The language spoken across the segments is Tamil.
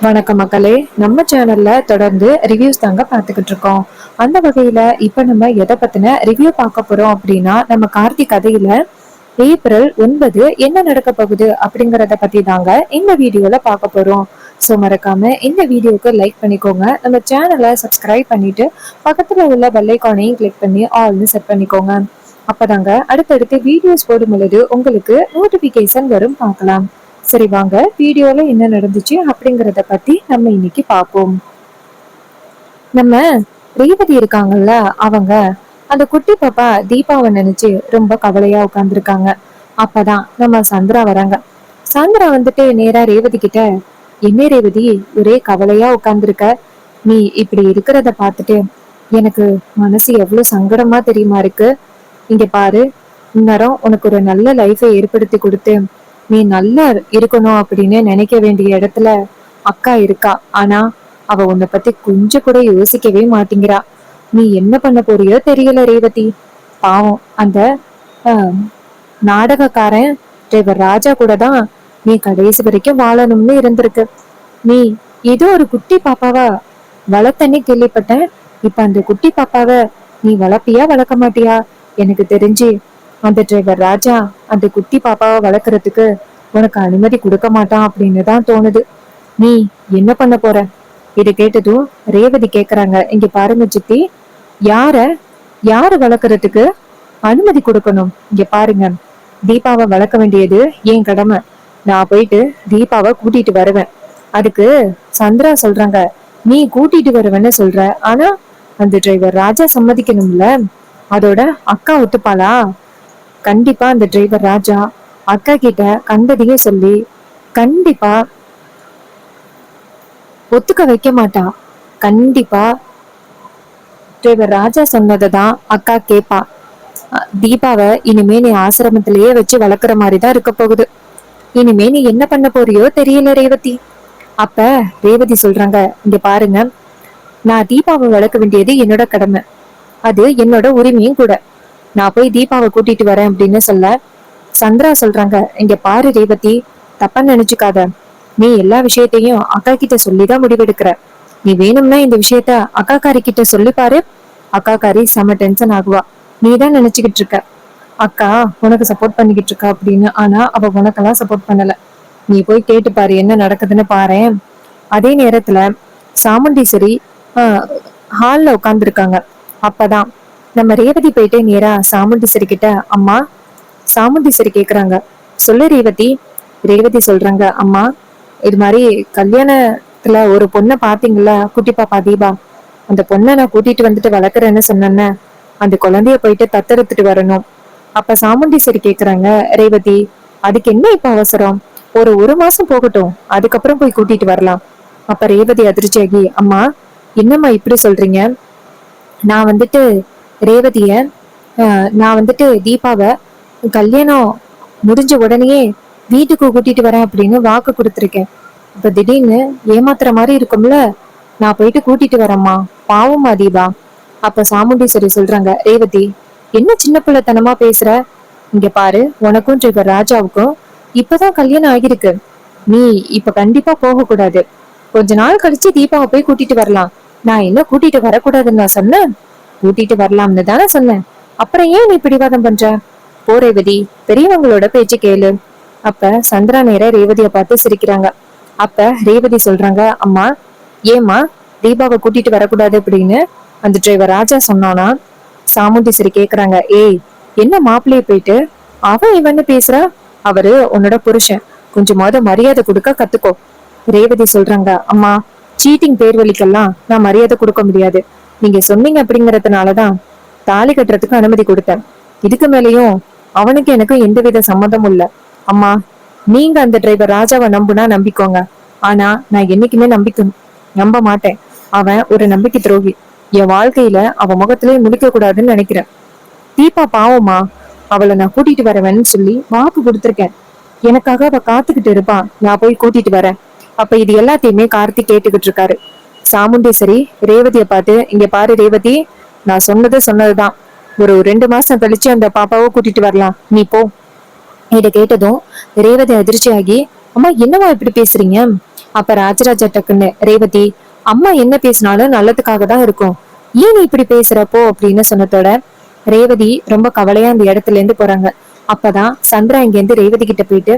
வணக்கம் மக்களே. நம்ம சேனல்ல தொடர்ந்து ரிவ்யூஸ் தாங்க பார்த்துக்கிட்டு இருக்கோம். அந்த வகையில இப்ப நம்ம எதை பத்தின ரிவ்யூ பார்க்க போறோம் அப்படின்னா, நம்ம கார்த்திக் கதையில ஏப்ரல் 9 என்ன நடக்க போகுது அப்படிங்கறத பத்தி தாங்க இந்த வீடியோல பார்க்க போறோம். ஸோ மறக்காம இந்த வீடியோக்கு லைக் பண்ணிக்கோங்க, நம்ம சேனலை சப்ஸ்கிரைப் பண்ணிட்டு பக்கத்துல உள்ள பெல் ஐகானையும் கிளிக் பண்ணி ஆல்னு செட் பண்ணிக்கோங்க. அப்பதாங்க அடுத்தடுத்து வீடியோஸ் போடும் பொழுது உங்களுக்கு நோட்டிபிகேஷன் வரும், பார்க்கலாம். சரி வாங்க வீடியோல என்ன நடந்துச்சு அப்படிங்கறத பத்தி நம்ம இன்னைக்கு பார்ப்போம். நம்ம ரேவதி இருக்காங்கல்ல, அவங்க அந்த குட்டி பாப்பா தீபாவை நினைச்சு ரொம்ப கவலையா உட்கார்ந்துருக்காங்க. அப்பதான் நம்ம சந்திரா வராங்க. சந்திரா வந்துட்டு நேரா ரேவதி கிட்ட, என்ன ரேவதி ஒரே கவலையா உட்கார்ந்துருக்க, நீ இப்படி இருக்கிறத பார்த்துட்டு எனக்கு மனசு எவ்வளவு சங்கடமா தெரியுமா இருக்கு. இங்க பாரு, இந்நேரம் உனக்கு ஒரு நல்ல லைஃபை ஏற்படுத்தி கொடுத்து நீ நல்லா இருக்கணும் அப்படின்னு நினைக்க வேண்டிய இடத்துல அக்கா இருக்கா. ஆனா அவ உன்னை பத்தி கொஞ்சம் கூட யோசிக்கவே மாட்டேங்கிறா. நீ என்ன பண்ண போறியோ தெரியல ரேவதி. பாவம் அந்த ஆஹ் நாடகக்காரன் டிரைவர் ராஜா கூட தான் நீ கடைசி வரைக்கும் வாழணும்னு இருந்திருக்கு. நீ ஏதோ ஒரு குட்டி பாப்பாவா வளர்த்தனே கேள்விப்பட்டேன். இப்ப அந்த குட்டி பாப்பாவை நீ வளர்ப்பியா வளர்க்க மாட்டியா? எனக்கு தெரிஞ்சு அந்த டிரைவர் ராஜா அந்த குட்டி பாப்பாவை வளர்க்கறதுக்கு உனக்கு அனுமதி கொடுக்க மாட்டான் அப்படின்னு தான் தோணுது. நீ என்ன பண்ண போற? இதை கேட்டதும் ரேவதி கேக்குறாங்க, இங்க பாருங்க சித்தி, யார யாரு வளர்க்கறதுக்கு அனுமதி கொடுக்கணும்? இங்க பாருங்க, தீபாவை வளர்க்க வேண்டியது என் கடமை. நான் போயிட்டு தீபாவை கூட்டிட்டு வருவேன். அதுக்கு சந்திரா சொல்றாங்க, நீ கூட்டிட்டு வருவேன்னு சொல்ற, ஆனா அந்த டிரைவர் ராஜா சம்மதிக்கணும்ல. அதோட அக்கா ஒத்துப்பாளா? கண்டிப்பா அந்த டிரைவர் ராஜா அக்கா கிட்ட கண்டதையும் சொல்லி கண்டிப்பா ஒத்துக்க வைக்க மாட்டா. கண்டிப்பா டிரைவர் ராஜா சொன்னதான் அக்கா கேப்பா. தீபாவை இனிமே நீ ஆசிரமத்திலேயே வச்சு வளர்க்குற மாதிரிதான் இருக்க போகுது. இனிமே நீ என்ன பண்ண போறியோ தெரியல ரேவதி. அப்ப ரேவதி சொல்றாங்க, இங்க பாருங்க, நான் தீபாவை வளர்க்க வேண்டியது என்னோட கடமை, அது என்னோட உரிமையும் கூட. நான் போய் தீபாவை கூட்டிட்டு வரேன் அப்படின்னு சொல்ல சந்திரா சொல்றாங்க, இங்க பாரு ரேவதி, தப்பா நினைச்சுக்காத. நீ எல்லா விஷயத்தையும் அக்கா கிட்ட சொல்லிதான் முடிவெடுக்கிற. நீ வேணும்னா இந்த விஷயத்த அக்காக்காரி கிட்ட சொல்லி பாரு. அக்காக்காரி செம டென்ஷன் ஆகுவா. நீ தான் நினைச்சுக்கிட்டு இருக்க அக்கா உனக்கு சப்போர்ட் பண்ணிக்கிட்டு இருக்கா அப்படின்னு. ஆனா அவ உனக்கெல்லாம் சப்போர்ட் பண்ணல. நீ போய் கேட்டு பாரு என்ன நடக்குதுன்னு பாரேன். அதே நேரத்துல சாமுண்டீஸ்வரி ஹால்ல உட்கார்ந்துருக்காங்க. அப்பதான் நம்ம ரேவதி போயிட்டு நேரா சாமுண்டீஸ்வரி கிட்ட, அம்மா. சாமுண்டீஸ்வரி கேக்குறாங்க, சொல்லு ரேவதி. ரேவதி சொல்றாங்க, அம்மா, இது மாதிரி கல்யாணத்துல ஒரு பொண்ணை பாத்தீங்களா, குட்டி பாப்பா தீபா, அந்த பொண்ணை நான் கூட்டிட்டு வந்துட்டு வளர்க்குறேன்னு சொன்னேன்னு, அந்த குழந்தைய போயிட்டு தத்தெடுத்துட்டு வரணும். அப்ப சாமுண்டீஸ்வரி கேக்குறாங்க, ரேவதி, அதுக்கு என்ன இப்ப அவசரம்? ஒரு மாசம் போகட்டும், அதுக்கப்புறம் போய் கூட்டிட்டு வரலாம். அப்ப ரேவதி அதிர்ச்சியாகி, அம்மா என்னம்மா இப்படி சொல்றீங்க? நான் வந்துட்டு ரேவதிய நான் வந்துட்டு தீபாவை கல்யாணம் முடிஞ்ச உடனேயே வீட்டுக்கு கூட்டிட்டு வரேன் அப்படின்னு வாக்கு கொடுத்துருக்கேன். இப்ப திடீர்னு ஏமாத்துற மாதிரி இருக்கும்ல. நான் போயிட்டு கூட்டிட்டு வரேம்மா, பாவமா தீபா. அப்ப சாமுண்டீஸ்வரி சொல்றாங்க, ரேவதி என்ன சின்ன பிள்ளைத்தனமா பேசுற? இங்க பாரு, உனக்கும் டிரைவர் ராஜாவுக்கும் இப்பதான் கல்யாணம் ஆகிருக்கு. நீ இப்ப கண்டிப்பா போக கூடாது. கொஞ்ச நாள் கழிச்சு தீபாவை போய் கூட்டிட்டு வரலாம். நான் என்ன கூட்டிட்டு வரக்கூடாதுன்னு நான் சொன்னேன்? கூட்டிட்டு வரலாம்னு தானே சொன்னேன். அப்புறம் ஏன் நீ பிடிவாதம் பண்ற? போ ரேவதி, பெரியவங்களோட பேச்சு கேளு. அப்ப சந்திரா நேர ரேவதிய பார்த்து சிரிக்கிறாங்க. அப்ப ரேவதி சொல்றாங்க, அம்மா, ஏமா தீபாவை கூட்டிட்டு வரக்கூடாது அப்படின்னு அந்த டிரைவர் ராஜா சொன்னானா? சாமுண்டீஸ்வரி கேக்குறாங்க, ஏய், என்ன மாப்பிள்ளைய போயிட்டு அவன் இவன்னு பேசுறா? அவரு உன்னோட புருஷன், கொஞ்சமாவது மரியாதை கொடுக்க கத்துக்கோ. ரேவதி சொல்றாங்க, அம்மா, சீட்டிங் பேர் வலிக்கெல்லாம் நான் மரியாதை கொடுக்க முடியாது. நீங்க சொன்னீங்க அப்படிங்கறதுனாலதான் தாலி கட்டுறதுக்கு அனுமதி கொடுத்தேன். இதுக்கு மேலேயும் அவனுக்கு எனக்கு எந்தவித சம்மந்தமும் இல்ல. அம்மா, நீங்க அந்த டிரைவர் ராஜாவை நம்புனா நம்பிக்கோங்க. ஆனா நான் என்னைக்குமே நம்ப மாட்டேன். அவன் ஒரு நம்பிக்கை துரோகி. என் வாழ்க்கையில அவன் முகத்திலே முடிக்க கூடாதுன்னு நினைக்கிறேன். தீபா பாவமா, அவளை நான் கூட்டிட்டு வரவேன்னு சொல்லி வாக்கு கொடுத்துருக்கேன். எனக்காக அவ காத்துக்கிட்டு இருப்பான். நான் போய் கூட்டிட்டு வரேன். அப்ப இது எல்லாத்தையுமே கார்த்திக் கேட்டுக்கிட்டு இருக்காரு. சாமுண்டேஸ்வரி ரேவதிய பார்த்து, இங்க பாரு ரேவதி, நான் சொன்னதுதான். ஒரு 2 மாசம் கழிச்சு அந்த பாப்பாவை கூட்டிட்டு வரலாம், நீ போ. இத கேட்டதும் ரேவதி அதிர்ச்சியாகி, அம்மா என்னவா இப்படி பேசுறீங்க? அப்ப ராஜராஜா டக்குன்னு, ரேவதி, அம்மா என்ன பேசினாலும் நல்லதுக்காக தான் இருக்கும், ஏன் நீ இப்படி பேசுறப்போ அப்படின்னு சொன்னதோட ரேவதி ரொம்ப கவலையா அந்த இடத்துல இருந்து போறாங்க. அப்பதான் சந்திரா இங்க இருந்து ரேவதி கிட்ட போயிட்டு,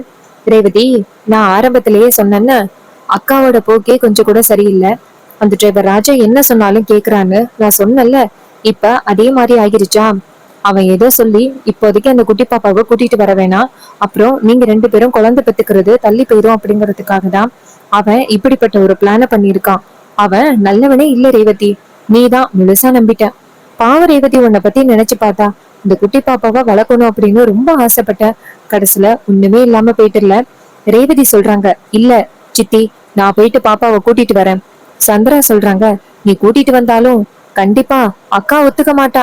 ரேவதி, நான் ஆரம்பத்திலேயே சொன்னேன்னு, அக்காவோட போக்கே கொஞ்சம் கூட சரியில்லை, அந்த டிரைவர் ராஜா என்ன சொன்னாலும் கேக்குறான்னு நான் சொன்னேன்ல, இப்ப அதே மாதிரி ஆகிருச்சா, அவன் ஏதோ சொல்லி இப்போதைக்கு அந்த குட்டி பாப்பாவை கூட்டிட்டு வர வேணாம், அப்புறம் நீங்க 2 பேரும் குழந்தை பெத்துக்கிறது தள்ளி போயிரும் அப்படிங்கறதுக்காக தான் அவன் இப்படிப்பட்ட ஒரு பிளான பண்ணிருக்கான். அவன் நல்லவனே இல்ல ரேவதி, நீதான் முழுசா நம்பிட்ட. பாவ ரேவதி, உன்னை பத்தி நினைச்சு பார்த்தா இந்த குட்டி பாப்பாவை வளர்க்கணும் அப்படின்னு ரொம்ப ஆசைப்பட்ட, கடைசியில ஒண்ணுமே இல்லாம போயிட்டுல. ரேவதி சொல்றாங்க, இல்ல சித்தி, நான் போயிட்டு பாப்பாவை கூட்டிட்டு வரேன். சந்திரா சொல்றாங்க, நீ கூட்டிட்டு வந்தாலும் கண்டிப்பா அக்கா ஒத்துக்க மாட்டா.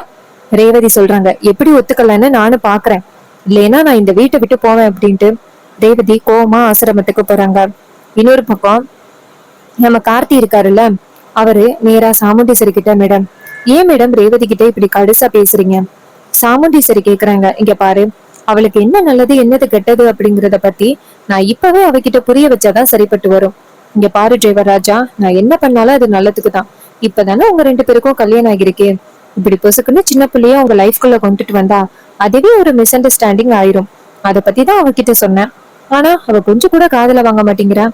ரேவதி சொல்றாங்க, எப்படி ஒத்துக்கலன்னு நானும் பாக்குறேன், இல்லைன்னா நான் இந்த வீட்டை விட்டு போவேன் அப்படின்ட்டு ரேவதி கோவமா ஆசிரமத்துக்கு போறாங்க. இன்னொரு பக்கம் நம்ம கார்த்தி இருக்காருல்ல, அவரு நேரா சாமுண்டீஸ்வரி கிட்ட, மேடம், ஏன் மேடம் ரேவதி கிட்ட இப்படி கடுசா பேசுறீங்க? சாமுண்டீஸ்வரி கேக்குறாங்க, இங்க பாரு, அவளுக்கு என்ன நல்லது என்னது கெட்டது அப்படிங்கறத பத்தி நான் இப்பவே அவகிட்ட புரிய வச்சாதான் சரிப்பட்டு வரும். இங்க பாரு டிரைவர் ராஜா, நான் என்ன பண்ணாலும் அது நல்லதுக்கு தான். இப்பதானே உங்க 2 பேருக்கும் கல்யாணம் ஆகிருக்கே, இப்படி பொசுக்குன்னு சின்ன பிள்ளைய உங்க லைஃப்குள்ள கொண்டுட்டு வந்தா அதுவே ஒரு மிஸ் அண்டர்ஸ்டாண்டிங் ஆயிரும். அத பத்தி தான் அவகிட்ட சொன்னேன், ஆனா அவ கொஞ்சம் கூட காதுல வாங்க மாட்டேங்கிறா.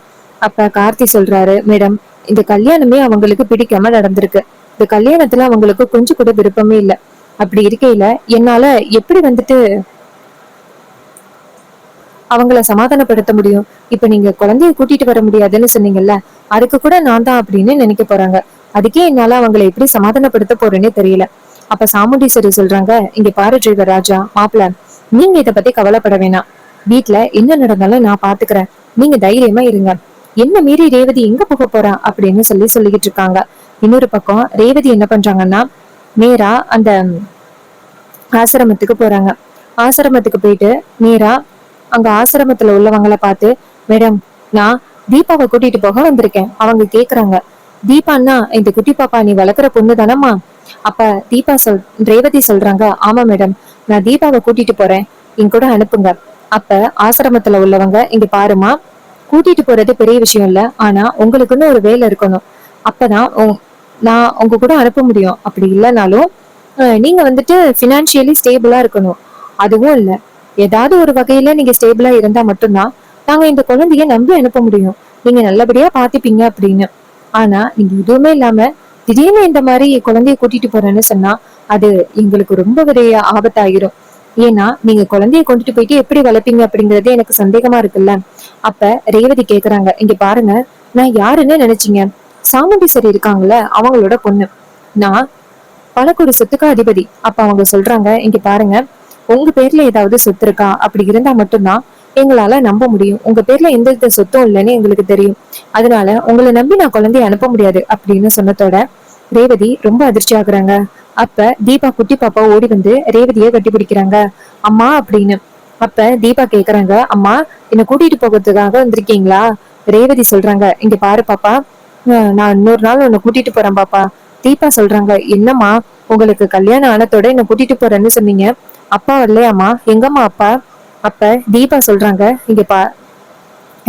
அப்ப கார்த்தி சொல்றாரு, மேடம், இந்த கல்யாணமே அவங்களுக்கு பிடிக்காம நடந்திருக்கு, இந்த கல்யாணத்துல அவங்களுக்கு கொஞ்சம் கூட விருப்பமே இல்ல. அப்படி இருக்கையில என்னால எப்படி வந்துட்டு அவங்கள சமாதானப்படுத்த முடியும்? இப்ப நீங்க குழந்தைய கூட்டிட்டு வர முடியாதுன்னு சொன்னீங்கல்ல, அதுக்கு கூட நான் தான் அப்படின்னு நினைக்க போறாங்க. அதுக்கே என்னால அவங்களை எப்படி சமாதானப்படுத்த போறேன்னே தெரியல. அப்ப சாமுண்டீஸ்வரி சொல்றாங்க, இங்க பாரு டிரைவர் ராஜா, மாப்பிள்ள, நீங்க இத பத்தி கவலைப்பட வேணாம், வீட்டுல என்ன நடந்தாலும் நான் பாத்துக்கிறேன், நீங்க தைரியமா இருங்க. என்ன மீறி ரேவதி எங்க போக போறா அப்படின்னு சொல்லிக்கிட்டு இருக்காங்க. இன்னொரு பக்கம் ரேவதி என்ன பண்றாங்கன்னா, நேரா அந்த ஆசிரமத்துக்கு போறாங்க. ஆசிரமத்துக்கு போயிட்டு நேரா அங்க ஆசிரமத்துல உள்ளவங்களை பார்த்து, மேடம், நான் தீபாவை கூட்டிட்டு போக வந்திருக்கேன். அவங்க கேக்குறாங்க, தீபான்னா இந்த குட்டி பாப்பா நீ வளர்க்குற பொண்ணு தானம்மா? அப்ப தீபா ரேவதி சொல்றாங்க, ஆமா மேடம், நான் தீபாவை கூட்டிட்டு போறேன், என் கூட அனுப்புங்க. அப்ப ஆசிரமத்துல உள்ளவங்க, இங்க பாருமா, கூட்டிட்டு போறது பெரிய விஷயம் இல்ல, ஆனா உங்களுக்குன்னு ஒரு வேலை இருக்கணும், அப்பதான் நான் உங்க கூட அனுப்ப முடியும். அப்படி இல்லைனாலும் நீங்க வந்துட்டு பினான்சியலி ஸ்டேபிளா இருக்கணும். அதுவும் இல்ல, ஏதாவது ஒரு வகையில நீங்க ஸ்டேபிளா இருந்தா மட்டும்தான் நாங்க இந்த குழந்தைய நம்பி அனுப்ப முடியும், நீங்க நல்லபடியா பாத்துப்பீங்க அப்படின்னு. ஆனா நீங்க எதுவுமே இல்லாம திடீர்னு இந்த மாதிரி குழந்தைய கூட்டிட்டு போறேன்னு சொன்னா அது எங்களுக்கு ரொம்ப பெரிய ஆபத்தாயிரும். ஏன்னா நீங்க குழந்தைய கொண்டுட்டு போயிட்டு எப்படி வளர்ப்பீங்க அப்படிங்கறதே எனக்கு சந்தேகமா இருக்குல்ல. அப்ப ரேவதி கேக்குறாங்க, இங்க பாருங்க, நான் யாருன்னு நினைச்சீங்க? சாமுண்டீஸ்வரி இருக்காங்கல்ல, அவங்களோட பொண்ணு. நான் பல கோடி சொத்துக்கு அதிபதி. அப்ப அவங்க சொல்றாங்க, இங்க பாருங்க, உங்க பேர்ல ஏதாவது சொத்து இருக்கா? அப்படி இருந்தா மட்டும்தான் எங்களால நம்ப முடியும், உங்க பேர்ல எந்த வித சொத்தும் இல்லைன்னு எங்களுக்கு தெரியும், அதனால உங்களை நம்பி நான் குழந்தைய அனுப்ப முடியாது அப்படின்னு சொன்னதோட ரேவதி ரொம்ப அதிர்ச்சி ஆகுறாங்க. அப்ப தீபா குட்டி பாப்பா ஓடி வந்து ரேவதிய கட்டி பிடிக்கிறாங்க, அம்மா அப்படின்னு. அப்ப தீபா கேக்குறாங்க, அம்மா, என்ன கூட்டிட்டு போகிறதுக்காக வந்திருக்கீங்களா? ரேவதி சொல்றாங்க, இங்க பாரு பாப்பா, நான் இன்னொரு நாள் உன்னை கூட்டிட்டு போறேன் பாப்பா. தீபா சொல்றாங்க, என்னம்மா, உங்களுக்கு கல்யாணம் ஆனத்தோட என்ன கூட்டிட்டு போறேன்னு சொன்னீங்க, அப்பா வரலையாம்மா, எங்கம்மா அப்பா? அப்ப தீபா சொல்றாங்க, இங்க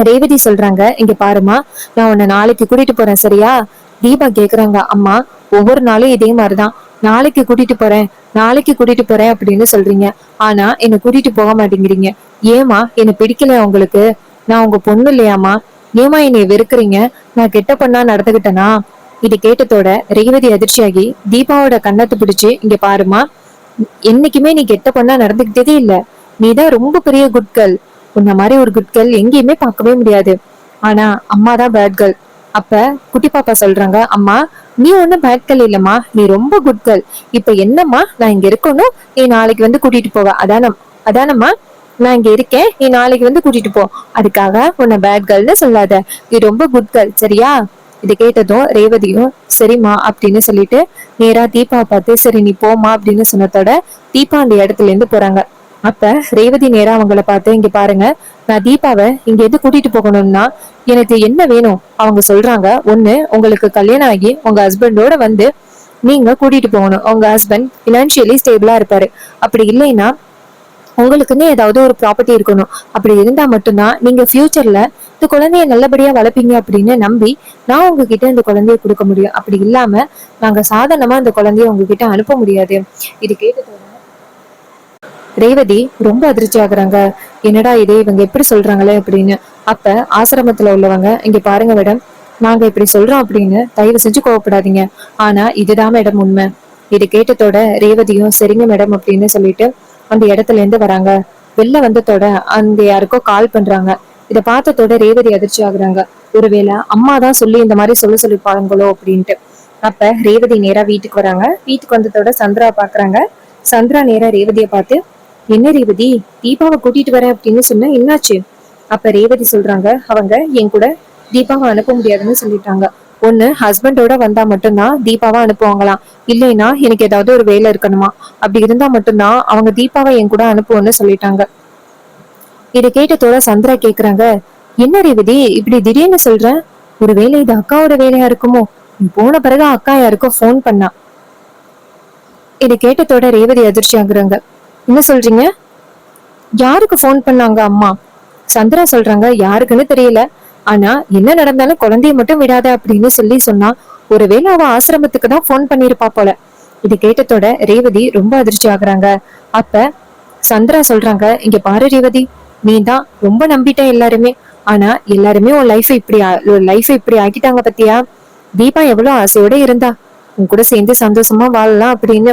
ரேவதி சொல்றாங்க, இங்க பாருமா, நான் உன்னை நாளைக்கு கூட்டிட்டு போறேன், சரியா? தீபா கேக்குறாங்க, அம்மா, ஒவ்வொரு நாளும் இதே மாதிரிதான், நாளைக்கு கூட்டிட்டு போறேன், நாளைக்கு கூட்டிட்டு போறேன் அப்படின்னு சொல்றீங்க, ஆனா என்ன கூட்டிட்டு போக மாட்டேங்கிறீங்க, ஏமா, என்ன பிடிக்கல உங்களுக்கு? நான் உங்க பொண்ணு இல்லையாமா? ஏமா என்னை வெறுக்கிறீங்க? நான் கெட்ட பொண்ணா நடந்துகிட்டனா? இது கேட்டதோட ரேவதி அதிர்ச்சியாகி தீபாவோட கண்ணத்தை பிடிச்சு, இங்க பாருமா, என்னைக்குமே நீ கெட்ட பொண்ணா நடந்துகிட்டதே இல்ல, நீதான் ரொம்ப பெரிய குட் கேர்ள், உன்ன மாதிரி ஒரு குட் கேர்ள் எங்கேயுமே பார்க்கவே முடியாது, ஆனா அம்மா தான் பேட் கேர்ள். அப்ப குட்டி பாப்பா சொல்றாங்க, அம்மா, நீ ஒன்னும் பேட் கேர்ள் இல்லம்மா, நீ ரொம்ப குட் கேர்ள். இப்ப என்னம்மா, நான் இங்க இருக்கணும், நீ நாளைக்கு வந்து கூட்டிட்டு போவ, அதானம்மா? நான் இங்க இருக்கேன், நீ நாளைக்கு வந்து கூட்டிட்டு போ, அதுக்காக உன்னை பேட் கேர்ள்னு சொல்லாத, நீ ரொம்ப குட் கேர்ள், சரியா? இதை கேட்டதும் ரேவதியும் சரிம்மா அப்படின்னு சொல்லிட்டு நேரா தீபா பார்த்து, சரி நீ போமா அப்படின்னு சொன்னதோட தீபா அந்த இடத்துல இருந்து போறாங்க. அப்ப ரேவதி நேரா அவங்கள பார்த்து, இங்க பாருங்க, நான் தீபாவை இங்க எது கூட்டிட்டு போகணும்னா எனக்கு என்ன வேணும் அவங்க சொல்றாங்க, ஒண்ணு உங்களுக்கு கல்யாணம் ஆகி உங்க ஹஸ்பண்டோட வந்து நீங்க கூட்டிட்டு போகணும், உங்க ஹஸ்பண்ட் பினான்சியலி ஸ்டேபிளா இருப்பாரு, அப்படி இல்லைன்னா உங்களுக்குன்னு ஏதாவது ஒரு ப்ராப்பர்ட்டி இருக்கணும். அப்படி இருந்தா மட்டும்தான் நீங்க ஃபியூச்சர்ல இந்த குழந்தைய நல்லபடியா வளர்ப்பீங்க அப்படின்னு நம்பி நான் உங்ககிட்ட இந்த குழந்தைய கொடுக்க முடியும். அப்படி இல்லாம நாங்க சாதாரணமா இந்த குழந்தைய உங்ககிட்ட அனுப்ப முடியாது. இது கேட்டதோட ரேவதி ரொம்ப அதிர்ச்சி ஆகுறாங்க. என்னடா இது, இவங்க எப்படி சொல்றாங்களே அப்படின்னு. அப்ப ஆசிரமத்துல உள்ளவங்க, இங்க பாருங்க மேடம், நாங்க இப்படி சொல்றோம் அப்படின்னு தயவு செஞ்சு கோவப்படாதீங்க. ஆனா இதுதான் மேடம் உண்மை. இது கேட்டதோட ரேவதியும் சரிங்க மேடம் அப்படின்னு சொல்லிட்டு அந்த இடத்துல இருந்து வராங்க. வெளில வந்ததோட அந்த யாருக்கோ கால் பண்றாங்க. இத பார்த்ததோட ரேவதி அதிர்ச்சி ஆகுறாங்க. ஒருவேளை அம்மா தான் சொல்லி இந்த மாதிரி சொல்லிப்பாங்களோ அப்படின்ட்டு. அப்ப ரேவதி நேரா வீட்டுக்கு வராங்க. வீட்டுக்கு வந்ததோட சந்திரா பாக்குறாங்க. சந்திரா நேரா ரேவதிய பார்த்து, என்ன ரேவதி, தீபாவை கூட்டிட்டு வரேன் அப்படின்னு சொன்ன, என்னாச்சு? அப்ப ரேவதி சொல்றாங்க, அவங்க என் கூட தீபாவை அனுப்ப முடியாதுன்னு சொல்லிட்டாங்க. ஒண்ணு ஹஸ்பண்டோட வந்தா மட்டும்தான் தீபாவை அனுப்புவாங்களாம். இல்லைன்னா எனக்கு ஏதாவது ஒரு வேலை இருக்கணுமா. அப்படி இருந்தா மட்டும்தான் அவங்க தீபாவை என் கூட அனுப்புவோன்னு சொல்லிட்டாங்க. இதை கேட்டதோட சந்திரா கேக்குறாங்க, என்ன ரேவதி இப்படி திடீர்னு சொல்ற? ஒருவேளை இது அக்காவோட வேலையா இருக்குமோ? நீ போன பிறகு அக்கா யாருக்கோ போன் பண்ணா. இதை கேட்டதோட ரேவதி அதிர்ச்சி ஆகுறாங்க. என்ன சொல்றீங்க? யாருக்கு போன் பண்ணாங்க அம்மா? சந்திரா சொல்றாங்க, யாருக்குன்னு தெரியல. ஆனா என்ன நடந்தாலும் குழந்தைய மட்டும் விடாத அப்படின்னு சொன்னா, ஒருவேளை அவ ஆசிரமத்துக்கு தான் போன் பண்ணிருப்பா போல. இது கேட்டதோட ரேவதி ரொம்ப அதிர்ச்சி ஆகுறாங்க. அப்ப சந்திரா சொல்றாங்க, இங்க பாரு ரேவதி, நீ தான் ரொம்ப நம்பிட்ட எல்லாருமே. ஆனா எல்லாருமே உன் லைஃபை இப்படி ஆக்கிட்டாங்க பத்தியா? தீபா எவ்வளவு ஆசையோட இருந்தா உன் கூட சேர்ந்து சந்தோஷமா வாழலாம் அப்படின்னு.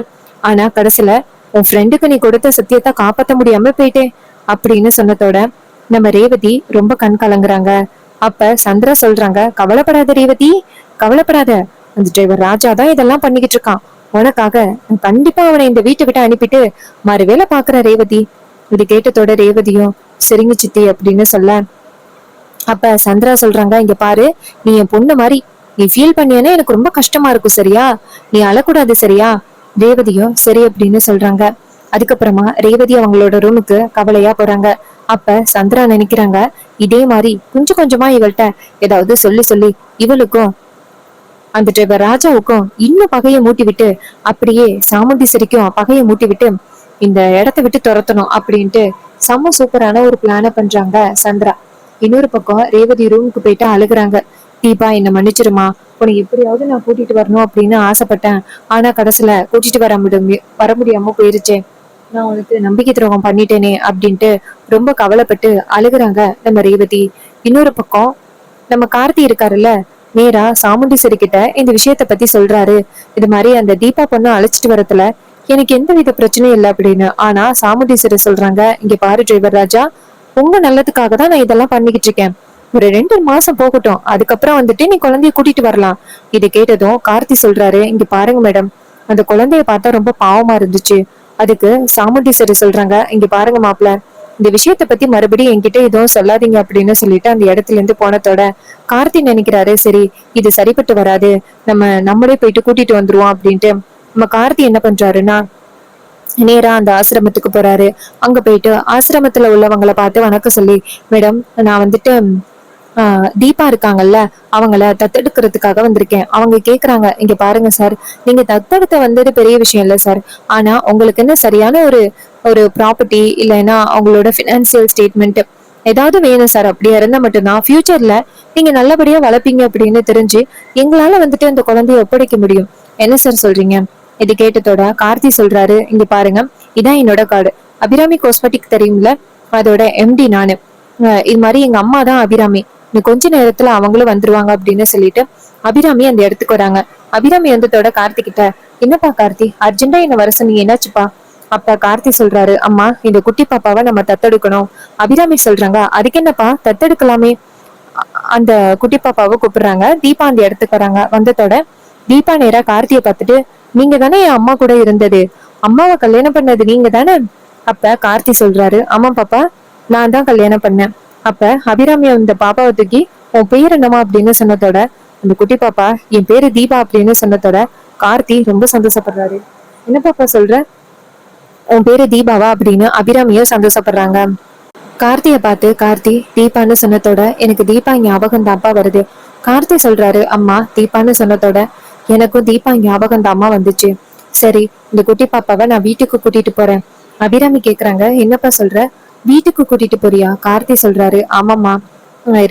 ஆனா கடைசியில உன் ஃப்ரெண்டுக்கு நீ கொடுத்த சத்தியத்தை காப்பாத்த முடியாம போயிட்டே அப்படின்னு சொன்னதோட நம்ம ரேவதி ரொம்ப கண் கலங்குறாங்க. அப்ப சந்திரா சொல்றாங்க, கவலைப்படாத ரேவதி, கவலைப்படாத. அந்த டிரைவர் ராஜா தான் இதெல்லாம் பண்ணிக்கிட்டு இருக்கான். உனக்காக நான் கண்டிப்பா அவனை இந்த வீட்டை விட்டு அனுப்பிட்டு மறுவேளை பாக்குற ரேவதி. இது கேட்டதோட ரேவதியும் சரிங்க சித்தி அப்படின்னு சொல்ல, அப்ப சந்திரா சொல்றாங்க, இங்க பாரு, நீ என் பொண்ணு மாதிரி. நீ ஃபீல் பண்ணியன்னா எனக்கு ரொம்ப கஷ்டமா இருக்கும், சரியா? நீ அழக்கூடாது, சரியா? ரேவதியும் சரி அப்படின்னு சொல்றாங்க. அதுக்கப்புறமா ரேவதி அவங்களோட ரூமுக்கு கவலையா போறாங்க. அப்ப சந்திரா நினைக்கிறாங்க, இதே மாதிரி கொஞ்சம் கொஞ்சமா இவள்கிட்ட ஏதாவது சொல்லி சொல்லி இவளுக்கும் அந்த டிரைவர் ராஜாவுக்கும் இன்னும் பகையை மூட்டி விட்டு, அப்படியே சாமுண்டீஸ்வரிக்கும் பகையை மூட்டி விட்டு இந்த இடத்த விட்டு துரத்தணும் அப்படின்ட்டு செம்ம சூப்பரான ஒரு பிளான பண்றாங்க சந்திரா. இன்னொரு பக்கம் ரேவதி ரூமுக்கு போயிட்டு அழுகுறாங்க. தீபா, என்ன மன்னிச்சிருமா, உன்னை எப்படியாவது நான் கூட்டிட்டு வரணும் அப்படின்னு ஆசைப்பட்டேன். ஆனா கடைசியில கூட்டிட்டு வர முடியாம போயிருச்சே. நான் உனக்கு நம்பிக்கை துரோகம் பண்ணிட்டேனே அப்படின்ட்டு ரொம்ப கவலைப்பட்டு அழுகுறாங்க நம்ம ரேவதி. இன்னொரு பக்கம் நம்ம கார்த்தி இருக்காருல்ல, நேரா சாமுண்டீஸ்வரி கிட்ட இந்த விஷயத்த பத்தி சொல்றாரு. இது மாதிரி அந்த தீபா பொண்ணு அழைச்சிட்டு வரதுல எனக்கு எந்த வித பிரச்சனையும் இல்லை அப்படின்னு. ஆனா சாமுண்டீஸ்வரி சொல்றாங்க, இங்க பாரு டிரைவர் ராஜா, உங்க நல்லதுக்காக தான் நான் இதெல்லாம் பண்ணிக்கிட்டு இருக்கேன். ஒரு 2 மாசம் போகட்டும், அதுக்கப்புறம் வந்துட்டு நீ குழந்தைய கூட்டிட்டு வரலாம். இதை கேட்டதும் கார்த்தி சொல்றாரு, இங்க பாருங்க மேடம், அந்த குழந்தைய பார்த்தா ரொம்ப பாவமா இருந்துச்சு. அதுக்கு சாமுண்டீஸ்வரி சொல்றாங்க, இங்க பாருங்க மாப்பிள்ள, இந்த விஷயத்த பத்தி மறுபடியும் என்கிட்ட எதுவும் சொல்லாதீங்க அப்படின்னு சொல்லிட்டு அந்த இடத்துல இருந்து போனதோட கார்த்தி நினைக்கிறாரு, சரி இது சரிப்பட்டு வராது, நம்மளே போயிட்டு கூட்டிட்டு வந்துருவோம் அப்படின்ட்டு நம்ம கார்த்தி என்ன பண்றாருன்னா நேரா அந்த ஆசிரமத்துக்கு போறாரு. அங்க போயிட்டு ஆசிரமத்துல உள்ளவங்களை பார்த்து வணக்கம் சொல்லி, மேடம் நான் வந்துட்டு தீபா இருக்காங்கல்ல, அவங்கள தத்தெடுக்கிறதுக்காக வந்திருக்கேன். அவங்க கேக்குறாங்க, இங்க பாருங்க சார், நீங்க தத்தெடுத்த வந்தது பெரிய விஷயம் இல்ல சார். ஆனா உங்களுக்கு என்ன சரியான ஒரு ஒரு ப்ராப்பர்ட்டி இல்லைன்னா அவங்களோட பினான்சியல் ஸ்டேட்மெண்ட் ஏதாவது வேணும் சார். அப்படியா இருந்தா மட்டும்தான் ஃபியூச்சர்ல நீங்க நல்லபடியா வளர்ப்பீங்க அப்படின்னு தெரிஞ்சு எங்களால வந்துட்டு அந்த குழந்தைய ஒப்படைக்க முடியும். என்ன சார் சொல்றீங்க? இது கேட்டதோட கார்த்தி சொல்றாரு, இங்க பாருங்க, இதான் என்னோட கார்டு. அபிராமி காஸ்மெட்டிக் தெரியும்ல, அதோட எம்டி நானு. இது மாதிரி எங்க அம்மா தான் அபிராமி. இன்னும் கொஞ்ச நேரத்துல அவங்களும் வந்துருவாங்க அப்படின்னு சொல்லிட்டு அபிராமி அந்த இடத்துக்கு வராங்க. அபிராமி வந்ததோட கார்த்தி கிட்ட, என்னப்பா கார்த்தி, அர்ஜென்டா என்ன வர சொன்னீங்க, என்னாச்சுப்பா? அப்ப கார்த்தி சொல்றாரு, அம்மா இந்த குட்டி பாப்பாவை நம்ம தத்தெடுக்கணும். அபிராமி சொல்றாங்க, அதுக்கு என்னப்பா, தத்தெடுக்கலாமே. அந்த குட்டி பாப்பாவை கூப்பிடுறாங்க. தீபா அந்த இடத்துக்கு வராங்க. வந்ததோட தீபா நேரா கார்த்தியை பார்த்துட்டு, நீங்க தானே என் அம்மா கூட இருந்தது, அம்மாவை கல்யாணம் பண்ணது நீங்க தானே? அப்ப கார்த்தி சொல்றாரு, ஆமா பாப்பா, நான் தான் கல்யாணம் பண்ணேன். அப்ப அபிராமி அந்த பாப்பாவை தூக்கி, உன் பேர் என்னமா அப்படின்னு சொன்னதோட அந்த குட்டி பாப்பா என் பேரு தீபா அப்படின்னு சொன்னதோட கார்த்தி ரொம்ப சந்தோஷப்படுறாரு. என்ன பாப்பா சொல்ற, உன் பேரு தீபாவா அப்படின்னு அபிராமியும் சந்தோஷப்படுறாங்க. கார்த்திய பார்த்து கார்த்தி தீபான்னு சொன்னதோட எனக்கு தீபா ஞாபகம் தான்ப்பா வருது. கார்த்தி சொல்றாரு, அம்மா தீபான்னு சொன்னதோட எனக்கும் தீபா ஞாபகம் தாம்மா வந்துச்சு. சரி, இந்த குட்டி பாப்பாவை நான் வீட்டுக்கு கூட்டிட்டு போறேன். அபிராமி கேக்குறாங்க, என்னப்பா சொல்ற? வீட்டுக்கு கூட்டிட்டு போறியா? கார்த்தி சொல்றாரு, ஆமாம்மா.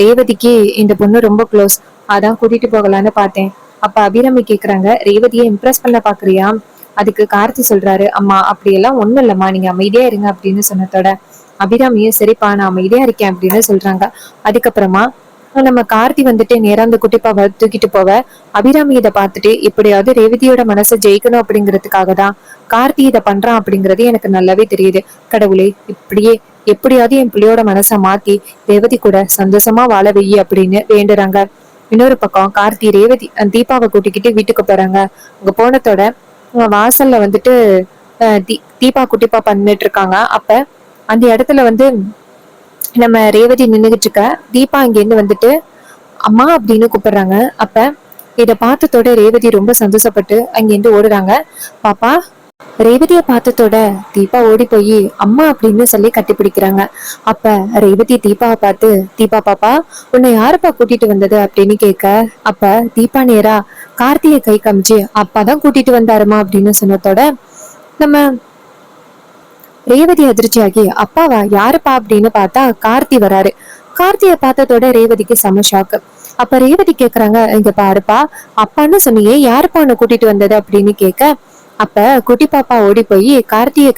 ரேவதிக்கு இந்த பொண்ணு ரொம்ப க்ளோஸ், அதான் கூட்டிட்டு போகலான்னு பார்த்தேன். அப்ப அபிராமி கேக்குறாங்க, ரேவதியை இம்ப்ரெஸ் பண்ண பாக்குறியா? அதுக்கு கார்த்தி சொல்றாரு, அம்மா அப்படியெல்லாம் ஒண்ணும் இல்லம்மா, நீங்க அமைதியா இருங்க அப்படின்னு சொன்னதோட அபிராமியும் சரிப்பா நான் அமைதியா இருக்கேன் அப்படின்னு சொல்றாங்க. அதுக்கப்புறமா நம்ம கார்த்தி வந்துட்டு நேரா அந்த குட்டிப்பாவை தூக்கிட்டு போவ, அபிராமி இதை பார்த்துட்டு எப்படியாவது ரேவதியோட மனசை ஜெயிக்கணும் அப்படிங்கிறதுக்காக தான் கார்த்தி இதை பண்றான் அப்படிங்கிறது எனக்கு நல்லாவே தெரியுது. கடவுளே, இப்படியே எப்படியாவது என் பிள்ளையோட மனசை மாத்தி ரேவதி கூட சந்தோஷமா வாழ வையி அப்படின்னு வேண்டுறாங்க. இன்னொரு பக்கம் கார்த்தி ரேவதி தீபாவை கூட்டிக்கிட்டு வீட்டுக்கு போறாங்க. அங்க போனதோட வாசல்ல வந்துட்டு தீபா குட்டிப்பா பண்ணிட்டு இருக்காங்க. அப்ப அந்த இடத்துல வந்து நம்ம ரேவதி நின்னுகிட்டு இருக்க, தீபா இங்க இருந்து வந்துட்டு அம்மா அப்படின்னு கூப்பிடுறாங்க. அப்ப இத பார்த்ததோட ரேவதி ரொம்ப சந்தோஷப்பட்டு அங்கிருந்து ஓடுறாங்க. பாப்பா, ரேவதிய பார்த்ததோட தீபா ஓடி போய் அம்மா அப்படின்னு சொல்லி கட்டி பிடிக்கிறாங்க. அப்ப ரேவதி தீபாவை பார்த்து, தீபா பாப்பா, உன்னை யாருப்பா கூட்டிட்டு வந்தது அப்படின்னு கேட்க, அப்ப தீபா நேரா கார்த்தியை கை காமிச்சு அப்பாதான் கூட்டிட்டு வந்தாருமா அப்படின்னு சொன்னதோட நம்ம ரேவதி அதிர்ச்சியாகி, அப்பாவா? யாருப்பா அப்படின்னு பார்த்தா கார்த்தி வராரு. கார்த்திய பார்த்ததோட ரேவதிக்கு செம ஷாக்கு. அப்ப ரேவதி கேக்குறாங்க, இங்க பாருப்பா, அப்பான்னு சொன்னியே, யாருப்பா உன்னை கூட்டிட்டு வந்தது அப்படின்னு கேட்க, அப்ப குட்டி பாப்பா ஓடி போய் கார்த்திய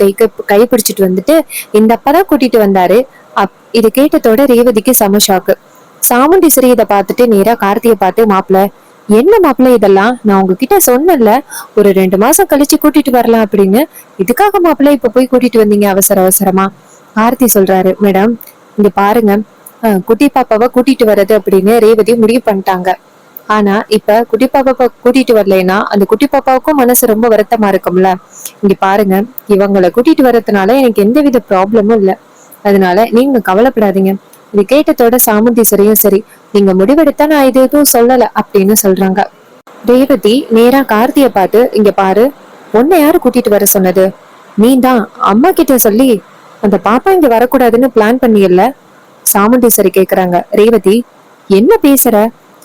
கை பிடிச்சிட்டு வந்துட்டு, இந்த அப்பாதான் கூட்டிட்டு வந்தாரு. இது கேட்டதோட ரேவதிக்கு செம ஷாக்கு. சாமுண்டீஸ்வரி இதை பார்த்துட்டு நேரா கார்த்திய பார்த்து, மாப்பிள்ள என்ன மாப்பிள்ள இதெல்லாம், நான் உங்ககிட்ட சொன்னேன்ல ஒரு 2 மாசம் கழிச்சு கூட்டிட்டு வரலாம் அப்படின்னு, இதுக்காக மாப்பிள்ள இப்ப போய் கூட்டிட்டு வந்தீங்க அவசர அவசரமா? கார்த்தி சொல்றாரு, மேடம் இங்க பாருங்க, குட்டி பாப்பாவை கூட்டிட்டு வர்றது அப்படின்னு ரேவதி முடிவு பண்ணிட்டாங்க. ஆனா இப்ப குட்டி பாப்பா கூட்டிட்டு வரலைன்னா அந்த குட்டி பாப்பாவுக்கும் மனசு ரொம்ப வருத்தமா இருக்கும்ல. இங்க பாருங்க, இவங்களை கூட்டிட்டு வர்றதுனால எனக்கு எந்தவித ப்ராப்ளமும் இல்ல, அதனால நீங்க கவலைப்படாதீங்க. இது கேட்டதோட சாமுண்டீஸ்வரியும் சரி, நீங்க முடிவெடுத்தா நான் இது எதுவும் சொல்லல அப்படின்னு சொல்றாங்க. ரேவதி நேரா கார்த்திய பார்த்து, இங்க பாரு, உன்னை யாரு கூட்டிட்டு வர சொன்னது? நீ தான் அம்மா கிட்ட சொல்லி அந்த பாப்பா இங்க வரக்கூடாதுன்னு பிளான் பண்ணியல்ல? சாமுண்டீஸ்வரி கேக்குறாங்க. ரேவதி, என்ன பேசுற?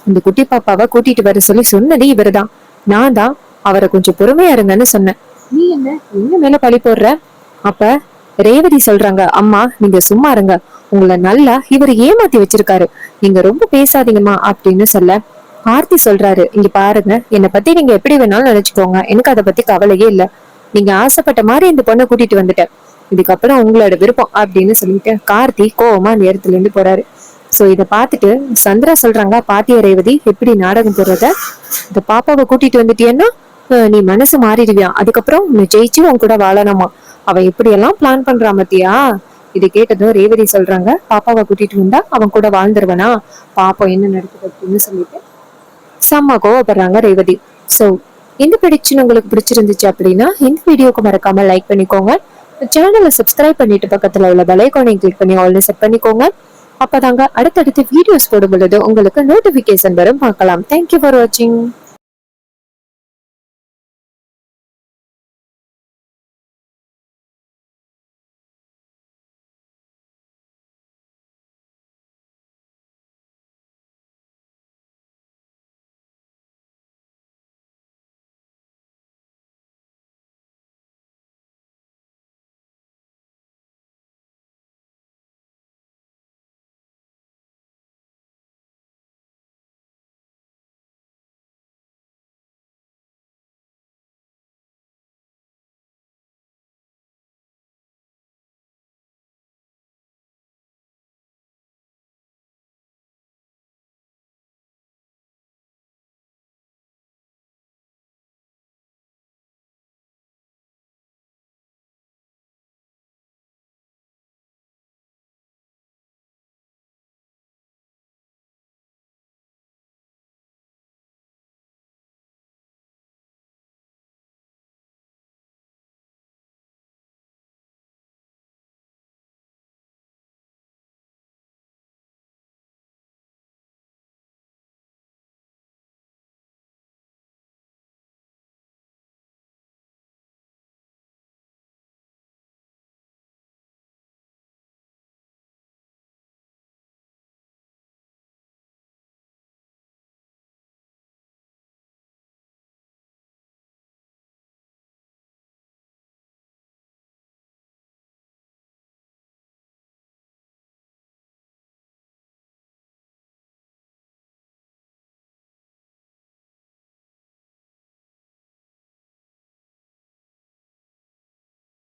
இந்த குட்டி பாப்பாவை கூட்டிட்டு வர சொல்லி சொன்னதே இவருதான். நான் தான் அவரை கொஞ்சம் பொறுமையா இருங்கன்னு சொன்னேன். நீ என்ன மேல பழி போடுற? அப்ப ரேவதி சொல்றாங்க, அம்மா நீங்க சும்மா இருங்க, உங்களை நல்லா இவர் ஏமாத்தி வச்சிருக்காரு, நீங்க ரொம்ப பேசாதீங்கம்மா அப்படின்னு சொல்ல, ஆர்த்தி சொல்றாரு, இங்க பாருங்க, என்னை பத்தி நீங்க எப்படி வேணாலும் நினைச்சுக்கோங்க, எனக்கு அதை பத்தி கவலையே இல்ல, நீங்க ஆசைப்பட்ட மாதிரி இந்த பொண்ணை கூட்டிட்டு வந்துட்டேன், இதுக்கப்புறம் உங்களோட விருப்பம் அப்படின்னு சொல்லிட்டு கார்த்தி கோவமா அந்த இடத்துல இருந்து போறாரு. சோ இத பாத்துட்டு சந்திரா சொல்றாங்க, பாத்திய ரேவதி எப்படி நாடகம் போடுறத, இந்த பாப்பாவை கூட்டிட்டு வந்துட்டியன்னா நீ மனசு மாறிடுவியா, அதுக்கப்புறம் நீ ஜெயிச்சு உன் கூட வாழணுமா, அவன் இப்படி எல்லாம் பிளான் பண்றான் மத்தியா? இது கேட்டதும் ரேவதி சொல்றாங்க, பாப்பாவை கூட்டிட்டு வந்தா அவன் கூட வாழ்ந்துருவனா, பாப்போம் என்ன நடக்குது அப்படின்னு சொல்லிட்டு செம்ம கோவப்படுறாங்க ரேவதி. சோ இந்த ப்ரெடிக்ஷன் உங்களுக்கு பிடிச்சிருந்துச்சு அப்படின்னா இந்த வீடியோக்கு மறக்காம லைக் பண்ணிக்கோங்க, சேனலை சப்ஸ்கிரைப் பண்ணிட்டு பக்கத்துல உள்ள பெல் ஐகானை கிளிக் பண்ணி ஆல்ரெடி செட் பண்ணிக்கோங்க. அப்பதாங்க அடுத்தடுத்து வீடியோஸ் போடும் பொழுது உங்களுக்கு நோட்டிபிகேஷன் வரும், பார்க்கலாம். தேங்க்யூ ஃபார் வாட்சிங்.